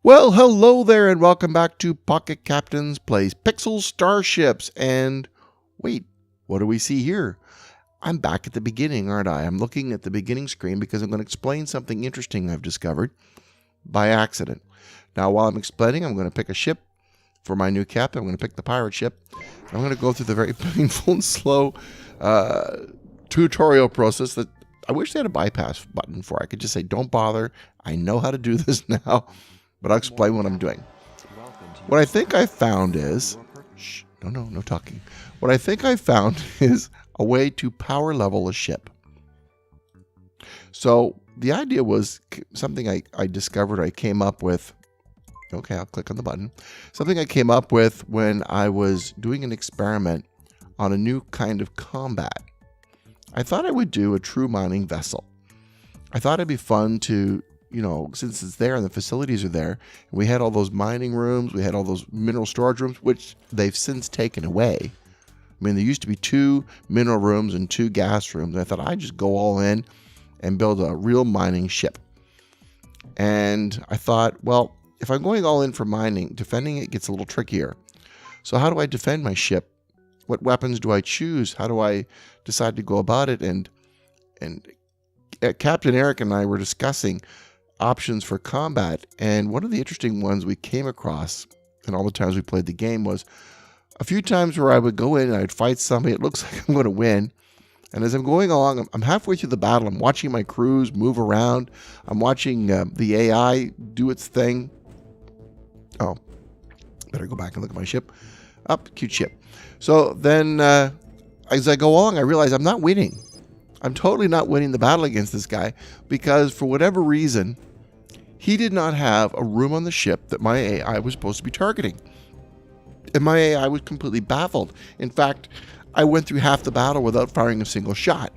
Well, hello there, and welcome back to Pocket Captains Plays Pixel Starships. And wait, what do we see here? I'm back at the beginning, aren't I? I'm looking at the beginning screen because I'm going to explain something interesting I've discovered by accident. Now, while I'm explaining, I'm going to pick a ship for my new captain. I'm going to pick the pirate ship. I'm going to go through the very painful and slow tutorial process that I wish they had a bypass button for. I could just say, don't bother. I know how to do this now. But I'll explain what I'm doing. What I think I found is... Shh, no talking. What I think I found is a way to power level a ship. So the idea was something I discovered, I came up with. Okay, I'll click on the button. Something I came up with when I was doing an experiment on a new kind of combat. I thought I would do a true mining vessel. I thought it'd be fun to... since it's there and the facilities are there, and we had all those mining rooms, we had all those mineral storage rooms, which they've since taken away. I mean, there used to be 2 mineral rooms and 2 gas rooms. And I thought I'd just go all in and build a real mining ship. And I thought, well, if I'm going all in for mining, defending it gets a little trickier. So how do I defend my ship? What weapons do I choose? How do I decide to go about it? And Captain Eric and I were discussing options for combat, and one of the interesting ones we came across in all the times we played the game was a few times where I would go in and I'd fight somebody. It looks like I'm going to win, and as I'm going along, I'm halfway through the battle. I'm watching my crews move around. I'm watching the AI do its thing. Oh, better go back and look at my ship. Cute ship. So then as I go along, I realize I'm not winning. I'm totally not winning the battle against this guy because for whatever reason, he did not have a room on the ship that my AI was supposed to be targeting. And my AI was completely baffled. In fact, I went through half the battle without firing a single shot.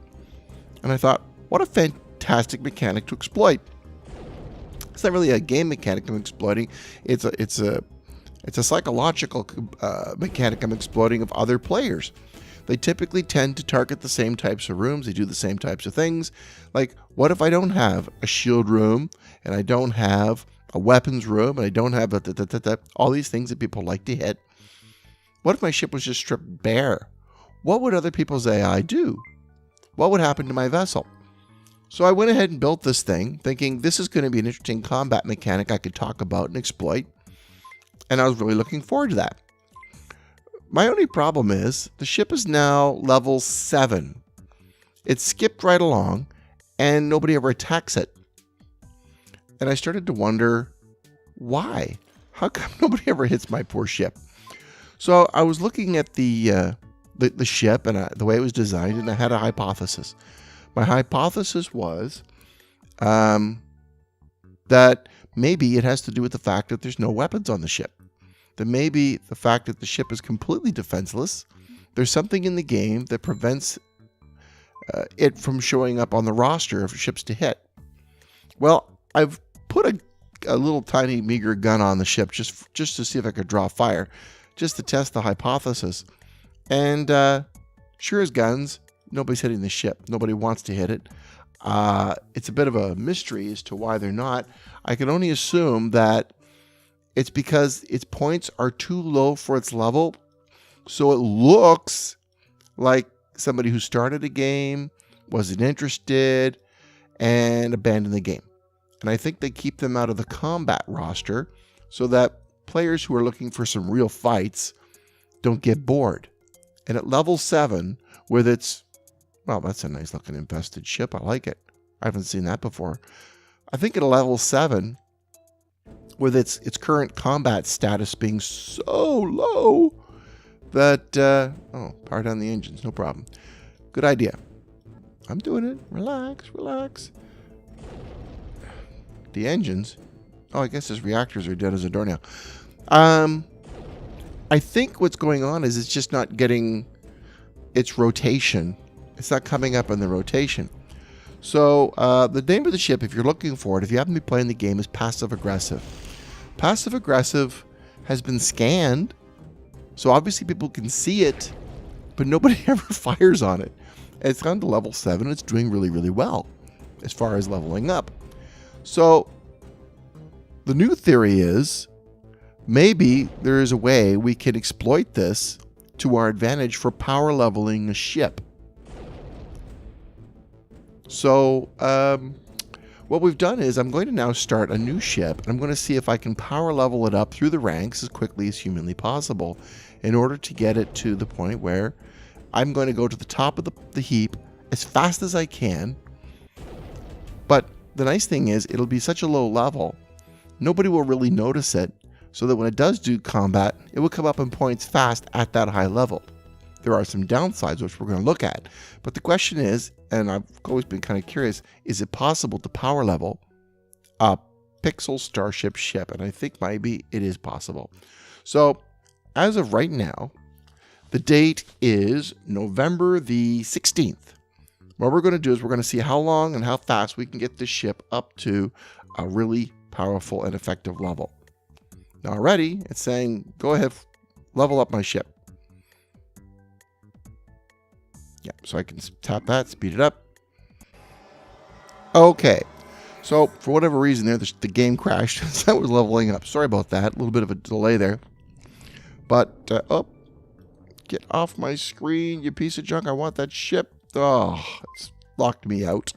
And I thought, what a fantastic mechanic to exploit. It's not really a game mechanic I'm exploiting. It's a psychological mechanic I'm exploiting of other players. They typically tend to target the same types of rooms. They do the same types of things. Like, what if I don't have a shield room, and I don't have a weapons room, and I don't have all these things that people like to hit? What if my ship was just stripped bare? What would other people's AI do? What would happen to my vessel? So I went ahead and built this thing, thinking this is going to be an interesting combat mechanic I could talk about and exploit. And I was really looking forward to that. My only problem is the ship is now level 7. It skipped right along and nobody ever attacks it. And I started to wonder why? How come nobody ever hits my poor ship? So I was looking at the ship and the way it was designed, and I had a hypothesis. My hypothesis was that maybe it has to do with the fact that there's no weapons on the ship. That maybe the fact that the ship is completely defenseless, there's something in the game that prevents it from showing up on the roster of ships to hit. Well, I've put a little tiny meager gun on the ship just to see if I could draw fire, just to test the hypothesis. And sure as guns, nobody's hitting the ship. Nobody wants to hit it. It's a bit of a mystery as to why they're not. I can only assume that it's because its points are too low for its level. So it looks like somebody who started a game, wasn't interested, and abandoned the game. And I think they keep them out of the combat roster so that players who are looking for some real fights don't get bored. And at level 7, with its, well, that's a nice looking infested ship. I like it. I haven't seen that before. I think at a level 7, with its current combat status being so low that, power down the engines, no problem. Good idea. I'm doing it. Relax. The engines. Oh, I guess his reactors are dead as a doornail. I think what's going on is it's just not getting its rotation. It's not coming up in the rotation. So the name of the ship, if you're looking for it, if you happen to be playing the game, is Passive Aggressive. Passive Aggressive has been scanned, so obviously people can see it, but nobody ever fires on it. And it's gone to level 7. It's doing really, really well as far as leveling up. So The new theory is maybe there is a way we can exploit this to our advantage for power leveling a ship. So what we've done is I'm going to now start a new ship, and I'm going to see if I can power level it up through the ranks as quickly as humanly possible in order to get it to the point where I'm going to go to the top of the heap as fast as I can. But the nice thing is it'll be such a low level, nobody will really notice it, so that when it does do combat, it will come up in points fast at that high level. There are some downsides which we're going to look at, but the question is, and I've always been kind of curious, is it possible to power level a Pixel Starship ship? And I think maybe it is possible. So as of right now, the date is November the 16th. What we're going to do is we're going to see how long and how fast we can get this ship up to a really powerful and effective level. Now already it's saying, go ahead, level up my ship. Yeah, so I can tap that, speed it up. Okay, so for whatever reason there, the game crashed as I was leveling up. Sorry about that, a little bit of a delay there. But, oh, get off my screen, you piece of junk. I want that ship. Oh, it's locked me out.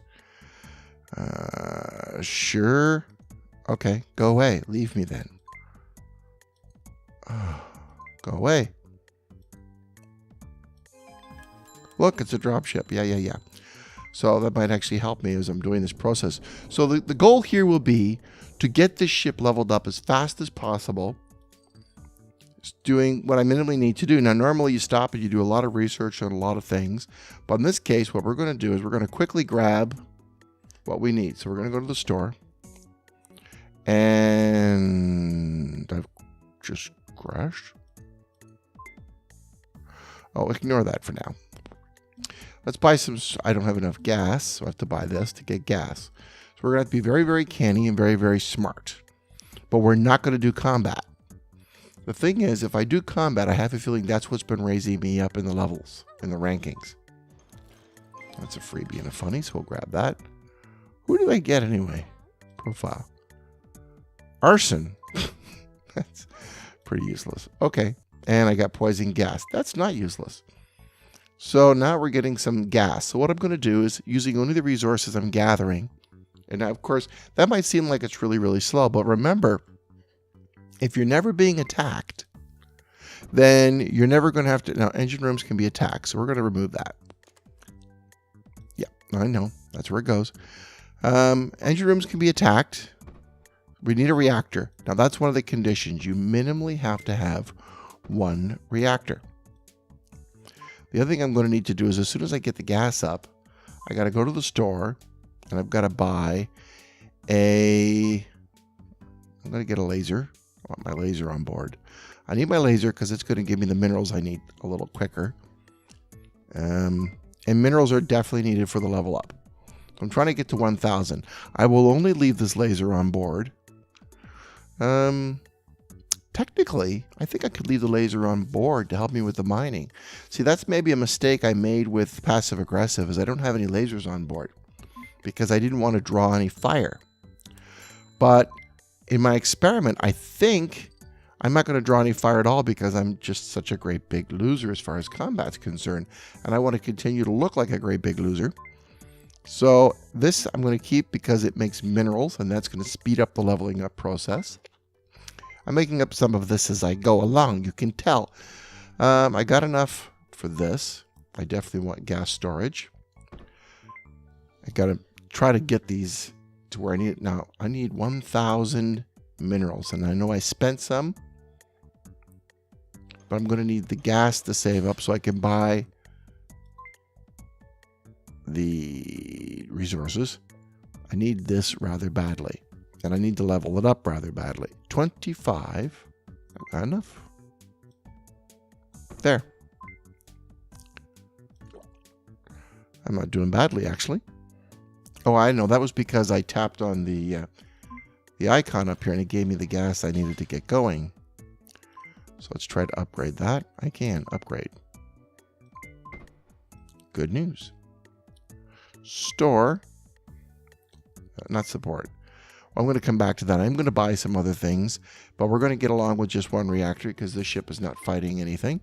Sure. Okay, go away. Leave me then. Go away. Look, it's a dropship. Yeah. So that might actually help me as I'm doing this process. So the goal here will be to get this ship leveled up as fast as possible. Just doing what I minimally need to do. Now, normally you stop and you do a lot of research on a lot of things. But in this case, what we're going to do is we're going to quickly grab what we need. So we're going to go to the store. And I've just crashed. Oh, ignore that for now. Let's buy some. I don't have enough gas, so I have to buy this to get gas. So we're going to have to be very, very canny and very, very smart. But we're not going to do combat. The thing is, if I do combat, I have a feeling that's what's been raising me up in the levels, in the rankings. That's a freebie and a funny, so we'll grab that. Who did I get anyway? Profile. Arson. That's pretty useless. Okay. And I got poison gas. That's not useless. So now we're getting some gas. So what I'm going to do is using only the resources I'm gathering. And now, of course, that might seem like it's really, really slow. But remember, if you're never being attacked, then you're never going to have to. Now, engine rooms can be attacked. So we're going to remove that. Yeah, I know. That's where it goes. Engine rooms can be attacked. We need a reactor. Now, that's one of the conditions. You minimally have to have one reactor. The other thing I'm going to need to do is as soon as I get the gas up, I got to go to the store and I've got to buy I'm going to get a laser. I want my laser on board. I need my laser because it's going to give me the minerals I need a little quicker. And minerals are definitely needed for the level up. So I'm trying to get to 1,000. I will only leave this laser on board. Technically, I think I could leave the laser on board to help me with the mining. See, that's maybe a mistake I made with passive aggressive, is I don't have any lasers on board because I didn't want to draw any fire. But in my experiment, I think I'm not going to draw any fire at all because I'm just such a great big loser as far as combat's concerned. And I want to continue to look like a great big loser. So this I'm going to keep because it makes minerals, and that's going to speed up the leveling up process. I'm making up some of this as I go along, you can tell. I got enough for this. I definitely want gas storage. I got to try to get these to where I need it. Now, I need 1,000 minerals, and I know I spent some, but I'm going to need the gas to save up so I can buy the resources. I need this rather badly. And I need to level it up rather badly. 25. Not enough. There. I'm not doing badly, actually. Oh, I know. That was because I tapped on the icon up here and it gave me the gas I needed to get going. So let's try to upgrade that. I can upgrade. Good news. Store. Not support. I'm going to come back to that. I'm going to buy some other things, but we're going to get along with just one reactor because this ship is not fighting anything.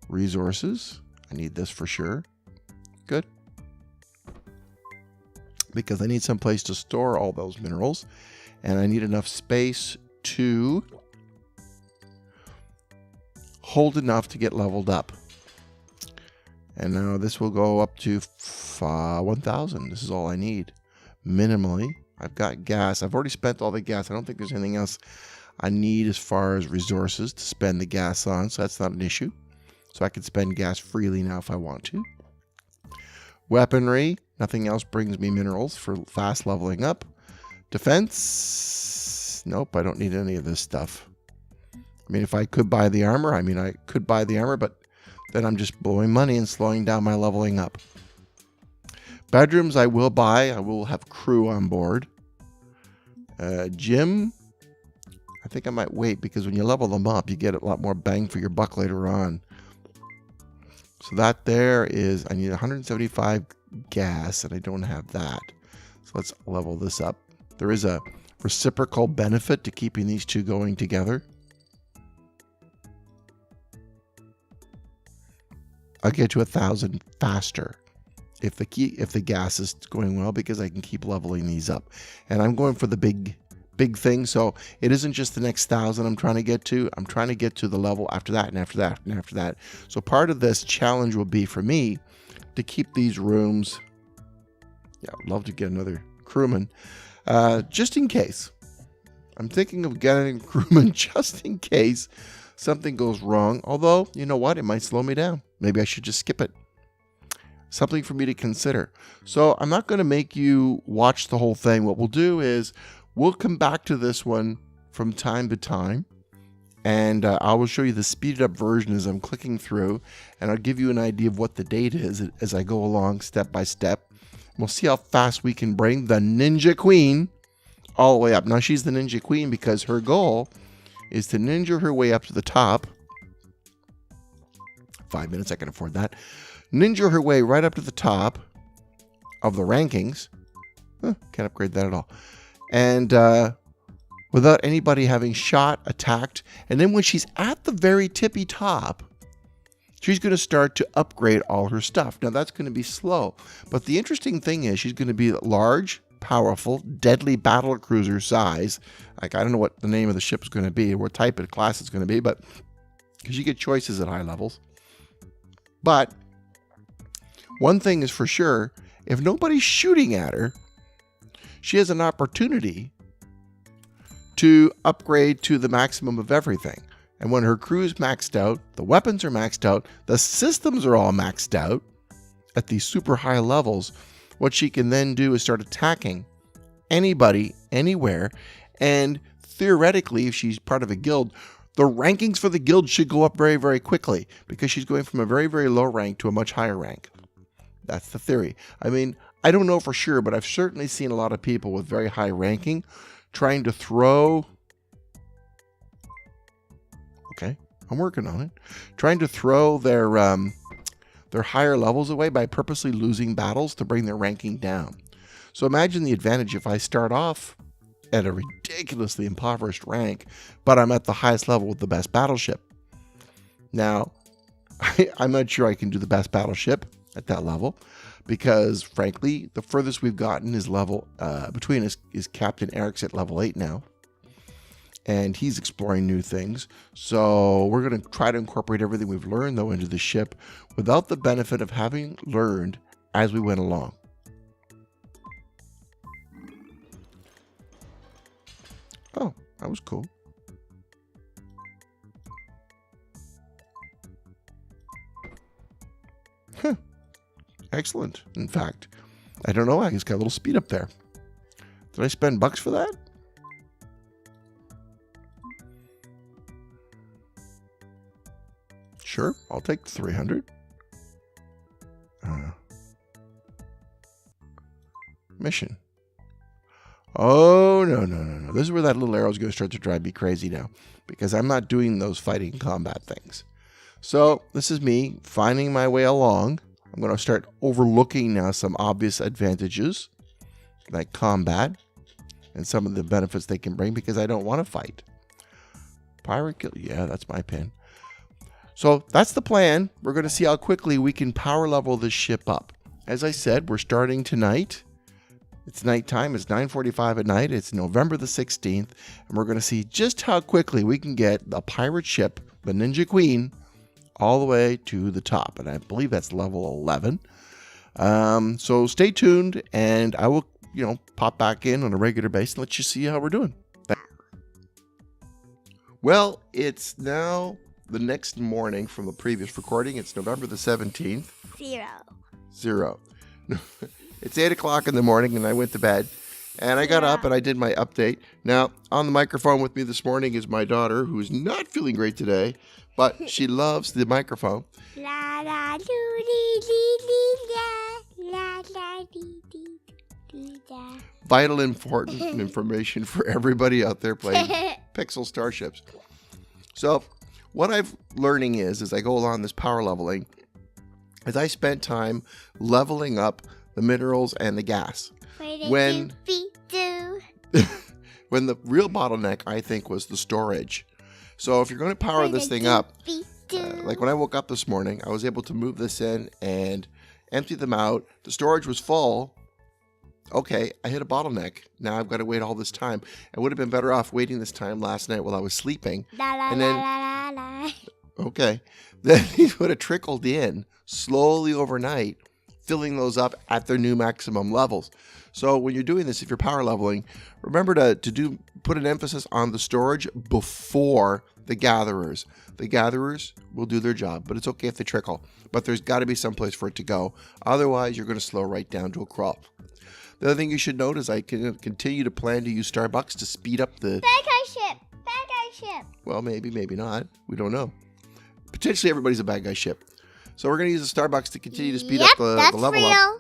Resources. I need this for sure. Good. Because I need some place to store all those minerals, and I need enough space to hold enough to get leveled up. And now this will go up to 1,000. This is all I need. Minimally. I've got gas. I've already spent all the gas. I don't think there's anything else I need as far as resources to spend the gas on, so that's not an issue. So I can spend gas freely now if I want to. Weaponry. Nothing else brings me minerals for fast leveling up. Defense. Nope, I don't need any of this stuff. I mean, if I could buy the armor, I could buy the armor, but then I'm just blowing money and slowing down my leveling up. Bedrooms I will buy. I will have crew on board. Gym. I think I might wait because when you level them up, you get a lot more bang for your buck later on. So that there is, I need 175 gas, and I don't have that. So let's level this up. There is a reciprocal benefit to keeping these two going together. I'll get to 1,000 faster if the gas is going well because I can keep leveling these up. And I'm going for the big thing, so it isn't just the next 1,000 I'm trying to get to. I'm trying to get to the level after that and after that and after that. So part of this challenge will be for me to keep these rooms. Yeah, I'd love to get another crewman just in case. I'm thinking of getting a crewman just in case something goes wrong. Although, you know what? It might slow me down. Maybe I should just skip it. Something for me to consider. So I'm not going to make you watch the whole thing. What we'll do is we'll come back to this one from time to time, and I will show you the speeded up version as I'm clicking through, and I'll give you an idea of what the data is as I go along step by step. We'll see how fast we can bring the Ninja Queen all the way up. Now she's the Ninja Queen because her goal is to ninja her way up to the top. 5 minutes, I can afford that. Ninja her way right up to the top of the rankings. Can't upgrade that at all. And without anybody having shot, attacked. And then when she's at the very tippy top, she's going to start to upgrade all her stuff. Now that's going to be slow. But the interesting thing is she's going to be large, powerful, deadly battle cruiser size. Like, I don't know what the name of the ship is going to be, or what type of class it's going to be, but because you get choices at high levels. But one thing is for sure, if nobody's shooting at her, she has an opportunity to upgrade to the maximum of everything. And when her crew is maxed out, the weapons are maxed out, the systems are all maxed out at these super high levels, what she can then do is start attacking anybody, anywhere. And theoretically, if she's part of a guild, the rankings for the guild should go up very, very quickly because she's going from a very, very low rank to a much higher rank. That's the theory. I mean, I don't know for sure, but I've certainly seen a lot of people with very high ranking trying to throw... Okay, I'm working on it. Trying to throw their higher levels away by purposely losing battles to bring their ranking down. So imagine the advantage if I start off at a ridiculously impoverished rank, but I'm at the highest level with the best battleship. Now, I'm not sure I can do the best battleship at that level because, frankly, the furthest we've gotten is level between us is Captain Eric's at level 8 now, and he's exploring new things. So we're going to try to incorporate everything we've learned, though, into the ship without the benefit of having learned as we went along. Oh, that was cool. Huh. Excellent. In fact, I don't know. I just got a little speed up there. Did I spend bucks for that? Sure, I'll take 300. Mission. Oh, no. This is where that little arrow is going to start to drive me crazy now, because I'm not doing those fighting combat things. So this is me finding my way along. I'm going to start overlooking now some obvious advantages, like combat. and some of the benefits they can bring because I don't want to fight. Pirate kill, yeah, that's my pin. So that's the plan. We're going to see how quickly we can power level this ship up. As I said, we're starting tonight. It's nighttime. It's 9:45 at night. It's November the 16th. And we're going to see just how quickly we can get the pirate ship, the Ninja Queen, all the way to the top. And I believe that's level 11. So stay tuned, and I will, pop back in on a regular basis and let you see how we're doing. Well, it's now the next morning from the previous recording. It's November the 17th. Zero. It's 8 o'clock in the morning, and I went to bed. And I got up and I did my update. Now, on the microphone with me this morning is my daughter, who's not feeling great today, but she loves the microphone. La la doo dee dee dee la la dee dee dee da. Vital important information for everybody out there playing Pixel Starships. So what I've learning is, as I go along this power leveling, is I spent time leveling up the minerals and the gas. When the real bottleneck, I think, was the storage. So if you're going to power this thing up, like when I woke up this morning, I was able to move this in and empty them out. The storage was full. Okay, I hit a bottleneck. Now I've got to wait all this time. I would have been better off waiting this time last night while I was sleeping. Okay. Then these would have trickled in slowly overnight, filling those up at their new maximum levels. So when you're doing this, if you're power leveling, remember to put an emphasis on the storage before the gatherers. The gatherers will do their job, but it's okay if they trickle. But there's got to be some place for it to go. Otherwise, you're going to slow right down to a crawl. The other thing you should note is I can continue to plan to use Starbucks to speed up the... Bad guy ship. Well, maybe not. We don't know. Potentially everybody's a bad guy ship. So we're going to use the Starbucks to continue to speed up the level up.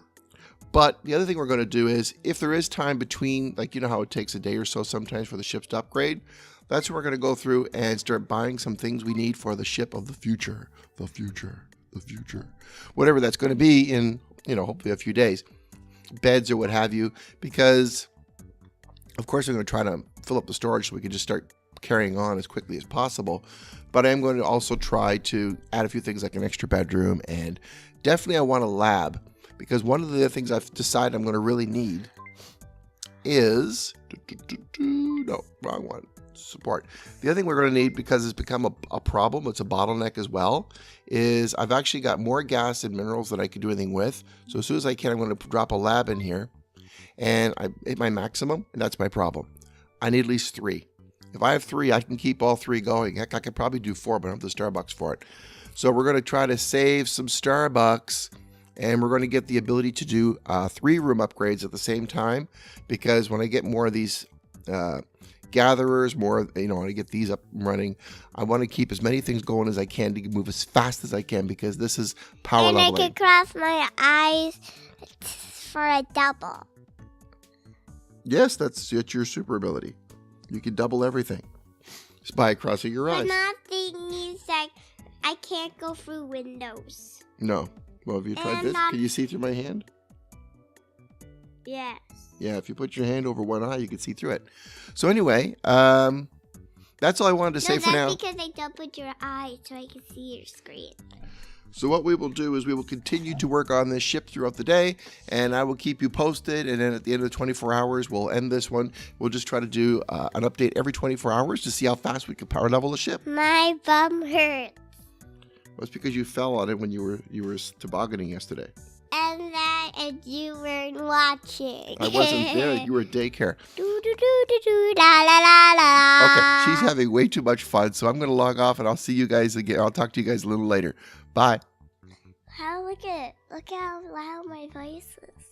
But the other thing we're going to do is, if there is time between, like, you know how it takes a day or so sometimes for the ships to upgrade, that's where we're going to go through and start buying some things we need for the ship of the future. The future. Whatever that's going to be in, hopefully a few days. Beds or what have you, because, of course, I'm going to try to fill up the storage so we can just start carrying on as quickly as possible. But I'm going to also try to add a few things like an extra bedroom, and definitely I want a lab. Because one of the things I've decided I'm going to really need is... No, wrong one. Support. The other thing we're going to need, because it's become a problem, it's a bottleneck as well, is I've actually got more gas and minerals that I could do anything with. So as soon as I can, I'm going to drop a lab in here. And I hit my maximum, and that's my problem. I need at least 3. If I have 3, I can keep all 3 going. Heck, I could probably do 4, but I don't have the Starbucks for it. So we're going to try to save some Starbucks. And we're going to get the ability to do 3 room upgrades at the same time, because when I get more of these gatherers, more, I want to get these up and running. I want to keep as many things going as I can to move as fast as I can, because this is power leveling. And I can cross my eyes for a double. Yes, that's your super ability. You can double everything just by crossing your eyes. But my thing is that I can't go through windows. No. Well, have you tried this? Can you see through my hand? Yes. Yeah, if you put your hand over one eye, you can see through it. So anyway, that's all I wanted to say for now. That's because I doubled your eyes so I can see your screen. So what we will do is we will continue to work on this ship throughout the day, and I will keep you posted. And then at the end of the 24 hours, we'll end this one. We'll just try to do an update every 24 hours to see how fast we can power level the ship. My bum hurts. Well, it's because you fell on it when you were tobogganing yesterday. And you weren't watching. I wasn't there. You were at daycare. La la la la. Okay, she's having way too much fun, so I'm going to log off, and I'll see you guys again. I'll talk to you guys a little later. Bye. Look how loud my voice is.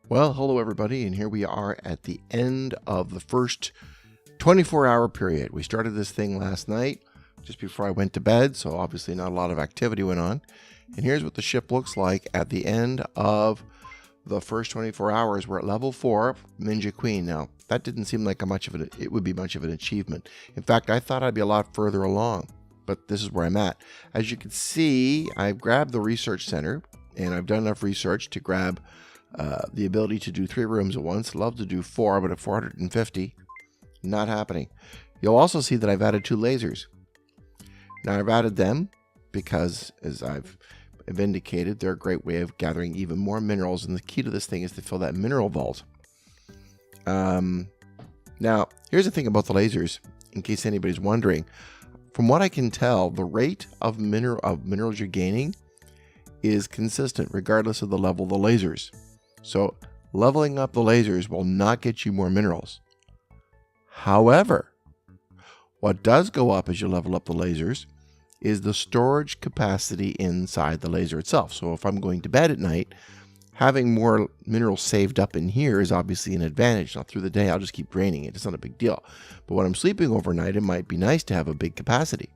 Well, hello everybody, and here we are at the end of the first 24-hour period. We started this thing last night, just before I went to bed, so obviously not a lot of activity went on. And here's what the ship looks like at the end of the first 24 hours. We're at level 4, Ninja Queen. Now, that didn't seem like it would be much of an achievement. In fact, I thought I'd be a lot further along, but this is where I'm at. As you can see, I've grabbed the research center, and I've done enough research to grab The ability to do 3 rooms at once. Love to do 4, but at 450, not happening. You'll also see that I've added 2 lasers. Now, I've added them because, as I've indicated, they're a great way of gathering even more minerals, and the key to this thing is to fill that mineral vault. Now, here's the thing about the lasers, in case anybody's wondering. From what I can tell, the rate of minerals you're gaining is consistent regardless of the level of the lasers. So leveling up the lasers will not get you more minerals. However, what does go up as you level up the lasers is the storage capacity inside the laser itself. So if I'm going to bed at night, having more minerals saved up in here is obviously an advantage. Now through the day, I'll just keep draining it. It's not a big deal. But when I'm sleeping overnight, it might be nice to have a big capacity.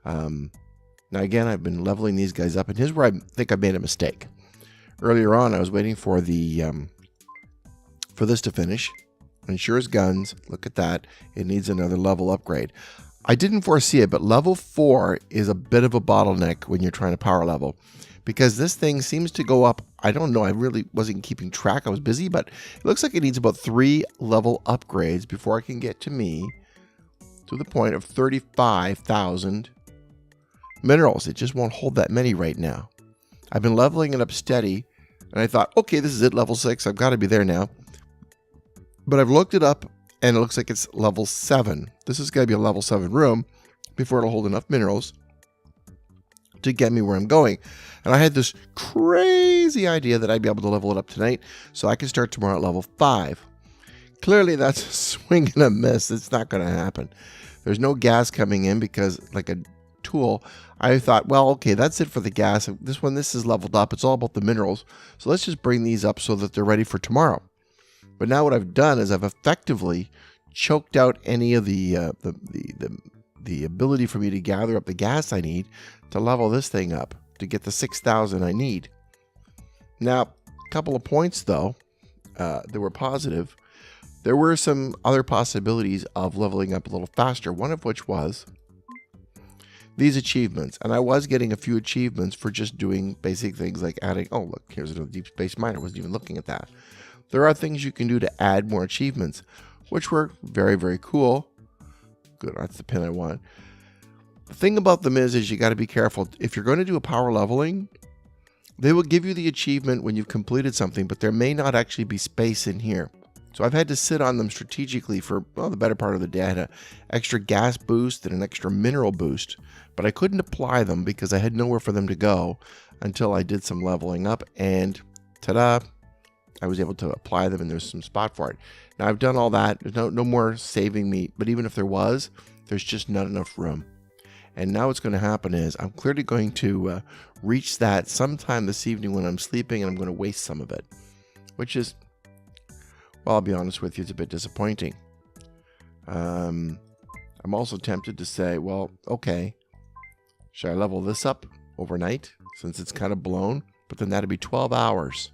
Now again, I've been leveling these guys up, and here's where I think I made a mistake. Earlier on, I was waiting for the for this to finish, and sure as guns, look at that, it needs another level upgrade. I didn't foresee it, but level 4 is a bit of a bottleneck when you're trying to power level, because this thing seems to go up. I don't know, I really wasn't keeping track, I was busy, but it looks like it needs about 3 level upgrades before I can get to the point of 35,000 minerals. It just won't hold that many right now. I've been leveling it up steady, and I thought, okay, this is it, level 6. I've got to be there now. But I've looked it up, and it looks like it's level 7. This is going to be a level 7 room before it'll hold enough minerals to get me where I'm going. And I had this crazy idea that I'd be able to level it up tonight so I can start tomorrow at level 5. Clearly, that's a swing and a miss. It's not going to happen. There's no gas coming in because, like a tool, I thought, well, okay, that's it for the gas. This is leveled up. It's all about the minerals. So let's just bring these up so that they're ready for tomorrow. But now what I've done is I've effectively choked out any of the ability for me to gather up the gas I need to level this thing up to get the 6,000 I need. Now, a couple of points though that were positive. There were some other possibilities of leveling up a little faster, one of which was these achievements. And I was getting a few achievements for just doing basic things like adding, oh, look, here's another deep space miner. I wasn't even looking at that. There are things you can do to add more achievements, which were very, very cool. Good, that's the pin I want. The thing about them is you got to be careful. If you're going to do a power leveling, they will give you the achievement when you've completed something, but there may not actually be space in here. So I've had to sit on them strategically for, well, the better part of the day. I had an extra gas boost and an extra mineral boost, but I couldn't apply them because I had nowhere for them to go until I did some leveling up, and ta-da, I was able to apply them and there's some spot for it. Now I've done all that. There's no more saving me, but even if there was, there's just not enough room. And now what's going to happen is I'm clearly going to reach that sometime this evening when I'm sleeping, and I'm going to waste some of it, which is, well, I'll be honest with you, it's a bit disappointing. I'm also tempted to say, well, okay, should I level this up overnight since it's kind of blown? But then that'd be 12 hours.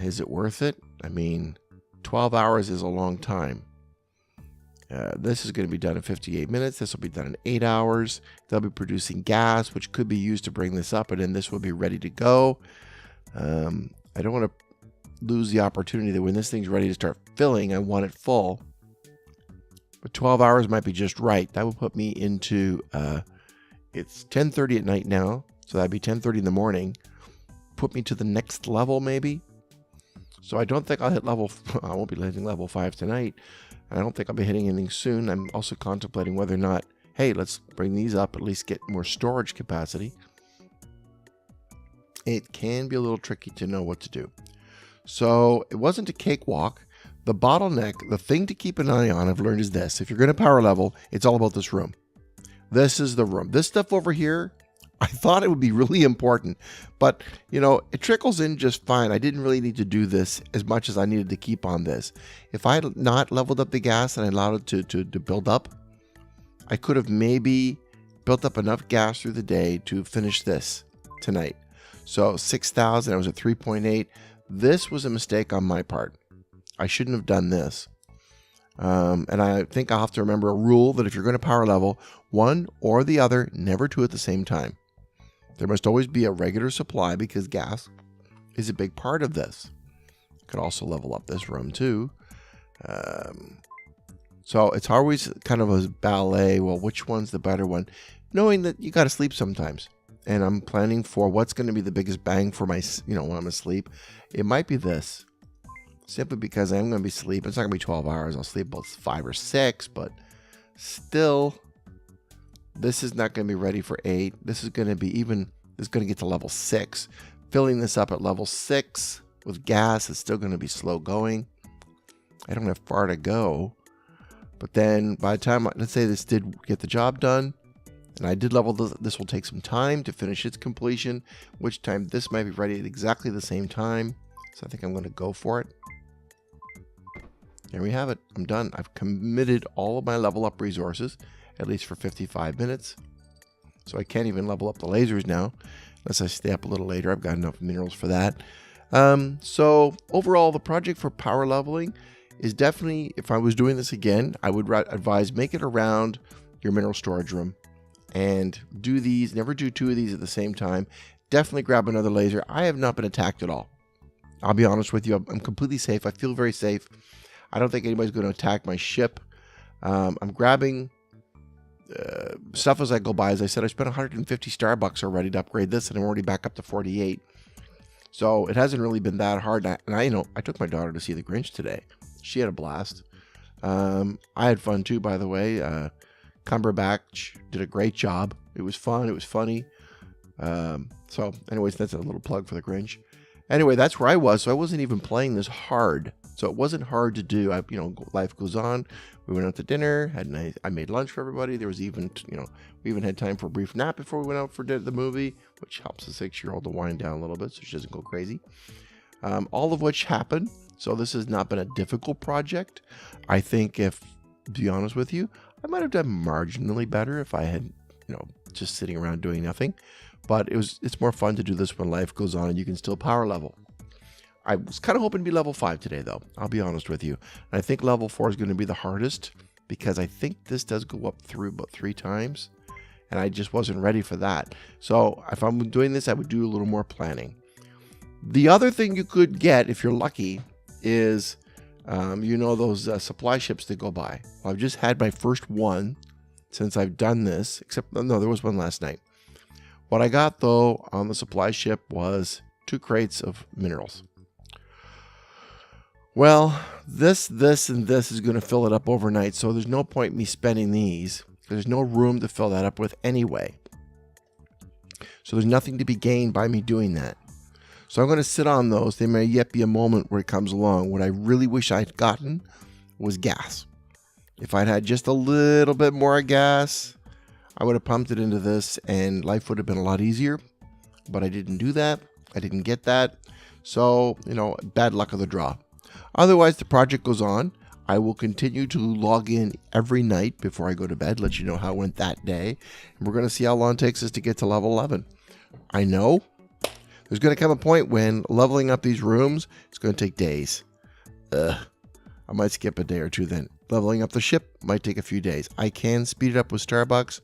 Is it worth it? I mean, 12 hours is a long time. This is going to be done in 58 minutes. This will be done in 8 hours. They'll be producing gas, which could be used to bring this up, and then this will be ready to go. I don't want to lose the opportunity that when this thing's ready to start filling, I want it full. But 12 hours might be just right. That will put me into, it's 10:30 at night now, so that'd be 10:30 in the morning. Put me to the next level maybe. So I don't think I'll hit I won't be hitting level 5 tonight. I don't think I'll be hitting anything soon. I'm also contemplating whether or not, hey, let's bring these up, at least get more storage capacity. It can be a little tricky to know what to do. So it wasn't a cakewalk. The bottleneck, the thing to keep an eye on, I've learned, is this. If you're going to power level, it's all about this room. This is the room. This stuff over here, I thought it would be really important, but you know, it trickles in just fine. I didn't really need to do this as much as I needed to keep on this. If I had not leveled up the gas and I allowed it to build up, I could have maybe built up enough gas through the day to finish this tonight. So 6,000, I was at 3.8. This was a mistake on my part. I shouldn't have done this. And I think I'll have to remember a rule that if you're going to power level, one or the other, never two at the same time. There must always be a regular supply because gas is a big part of this. Could also level up this room too. So it's always kind of a ballet. Well, which one's the better one? Knowing that you got to sleep sometimes. And I'm planning for what's going to be the biggest bang for my, when I'm asleep. It might be this. Simply because I'm going to be asleep. It's not going to be 12 hours. I'll sleep about 5 or 6. But still, this is not going to be ready for 8. This is going to be this is going to get to level 6. Filling this up at level 6 with gas is still going to be slow going. I don't have far to go. But then by the time, let's say this did get the job done, and I did level this will take some time to finish its completion, which time this might be ready at exactly the same time. So I think I'm going to go for it. There we have it. I'm done. I've committed all of my level up resources, at least for 55 minutes. So I can't even level up the lasers now, unless I stay up a little later. I've got enough minerals for that. So overall, the project for power leveling is definitely, if I was doing this again, I would advise make it around your mineral storage room and do these. Never do 2 of these at the same time. Definitely grab another laser. I have not been attacked at all. I'll be honest with you. I'm completely safe. I feel very safe. I don't think anybody's going to attack my ship. I'm grabbing stuff as I go by. As I said, I spent 150 Starbucks already to upgrade this, and I'm already back up to 48. So it hasn't really been that hard. And I took my daughter to see The Grinch today. She had a blast. I had fun too, by the way. Cumberbatch did a great job. It was fun. It was funny. So anyways, that's a little plug for The Grinch. Anyway, that's where I was. So I wasn't even playing this hard. So it wasn't hard to do. Life goes on. We went out to dinner. I made lunch for everybody. There was even, we even had time for a brief nap before we went out for the movie, which helps the 6-year-old to wind down a little bit so she doesn't go crazy. All of which happened. So this has not been a difficult project. I think to be honest with you, I might have done marginally better if I had, just sitting around doing nothing. But it's more fun to do this when life goes on and you can still power level. I was kind of hoping to be level 5 today, though. I'll be honest with you. And I think level 4 is going to be the hardest because I think this does go up through about 3 times. And I just wasn't ready for that. So if I'm doing this, I would do a little more planning. The other thing you could get, if you're lucky, is, those supply ships that go by. Well, I've just had my first one since I've done this, except, no, there was one last night. What I got, though, on the supply ship was 2 crates of minerals. Well, this, and this is going to fill it up overnight, so there's no point in me spending these. There's no room to fill that up with anyway. So there's nothing to be gained by me doing that. So I'm going to sit on those. There may yet be a moment where it comes along. What I really wish I'd gotten was gas. If I'd had just a little bit more gas, I would have pumped it into this and life would have been a lot easier. But I didn't do that. I didn't get that. So, bad luck of the draw. Otherwise, the project goes on. I will continue to log in every night before I go to bed, let you know how it went that day. And we're going to see how long it takes us to get to level 11. I know there's going to come a point when leveling up these rooms, it's going to take days. I might skip a day or two then. Leveling up the ship might take a few days. I can speed it up with Starbucks.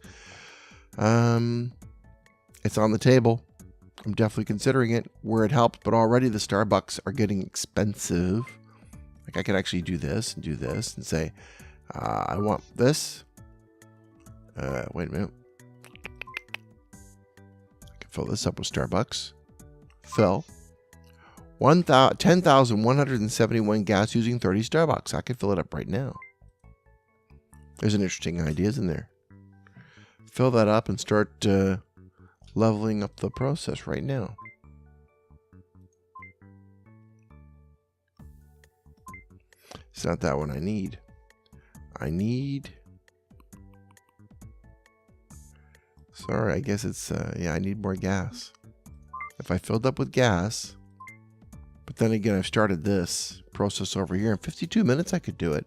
It's on the table. I'm definitely considering it where it helps, but already the Starbucks are getting expensive. Like I could actually do this and say, I want this. Wait a minute. I can fill this up with Starbucks. Fill. 10,171 gas using 30 Starbucks. I could fill it up right now. There's an interesting idea, isn't there? Fill that up and start leveling up the process right now. It's not that one I need. Sorry, I guess it's, I need more gas. If I filled up with gas, but then again, I've started this process over here. In 52 minutes, I could do it.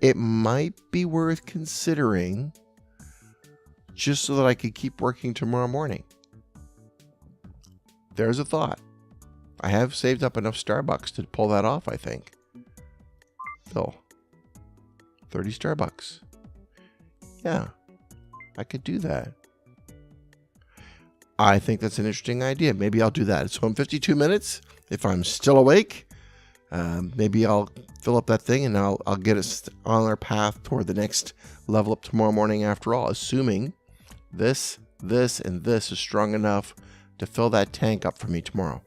It might be worth considering just so that I could keep working tomorrow morning. There's a thought. I have saved up enough Starbucks to pull that off, I think. Fill. 30 Starbucks. Yeah, I could do that. I think that's an interesting idea. Maybe I'll do that. So in 52 minutes, if I'm still awake, maybe I'll fill up that thing and I'll get us on our path toward the next level up tomorrow morning after all, assuming this, and this is strong enough to fill that tank up for me tomorrow.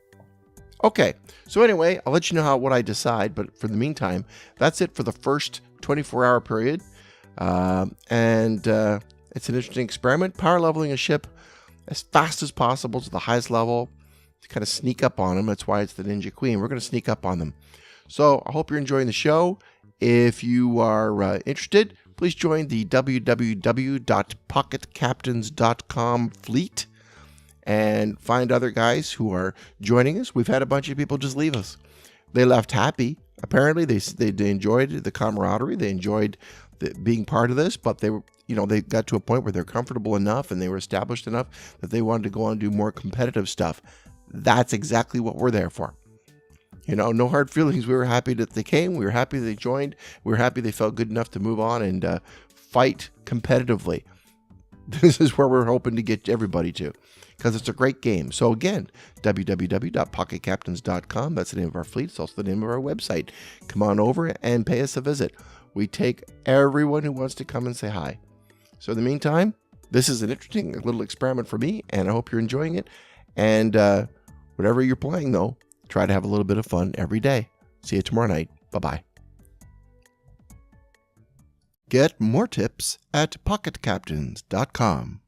Okay, so anyway, I'll let you know what I decide, but for the meantime, that's it for the first 24-hour period. It's an interesting experiment, power leveling a ship as fast as possible to the highest level to kind of sneak up on them. That's why it's the Ninja Queen. We're going to sneak up on them. So I hope you're enjoying the show. If you are interested, please join the www.pocketcaptains.com fleet and find other guys who are joining us. We've had a bunch of people just leave us. They left happy. Apparently, they enjoyed the camaraderie. They enjoyed being part of this, but they got to a point where they're comfortable enough and they were established enough that they wanted to go on and do more competitive stuff. That's exactly what we're there for. No hard feelings. We were happy that they came. We were happy they joined. We were happy they felt good enough to move on and fight competitively. This is where we're hoping to get everybody to, because it's a great game. So again, www.pocketcaptains.com. That's the name of our fleet. It's also the name of our website. Come on over and pay us a visit. We take everyone who wants to come and say hi. So in the meantime, this is an interesting little experiment for me, and I hope you're enjoying it. And whatever you're playing, though, try to have a little bit of fun every day. See you tomorrow night. Bye-bye. Get more tips at pocketcaptains.com.